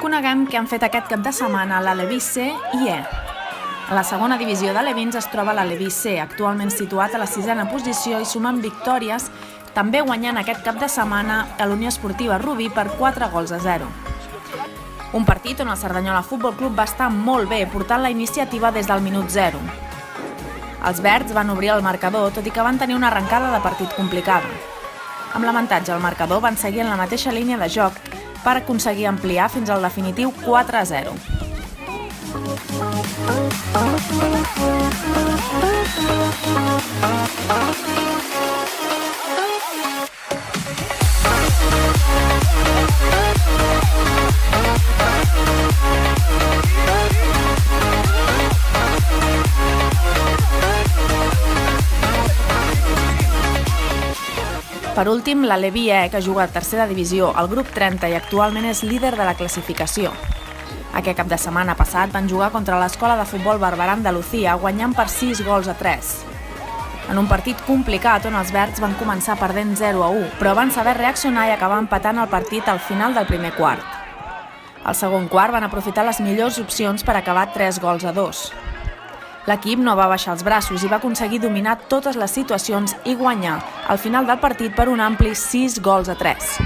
Coneguem què han fet aquest cap de setmana l'Aleví C i E. A la segona divisió de Levins es troba l'Aleví C, actualment situat a la 6a posició i sumant victòries, també guanyant aquest cap de setmana a l'Unió Esportiva Rubí per 4-0. Un partit on el Cerdanyola Futbol Club va estar molt bé, portant la iniciativa des del minut 0. Els verds van obrir el marcador, tot i que van tenir una arrencada de partit complicada. Amb l'avantatge al marcador van seguir en la mateixa línia de joc per aconseguir ampliar fins al definitiu 4-0. Per últim, l'Aleví E, que juga a tercera divisió al grup 30 i actualment és líder de la classificació. Aquest cap de setmana passat van jugar contra l'Escola de Futbol Barberà Andalucía, guanyant per 6-3. En un partit complicat on els verds van començar perdent 0-1, però van saber reaccionar i acabar empatant el partit al final del primer quart. Al segon quart van aprofitar les millors opcions per acabar 3-2. L'equip no va baixar els braços i va aconseguir dominar totes les situacions i guanyar al final del partit per un ampli 6-3.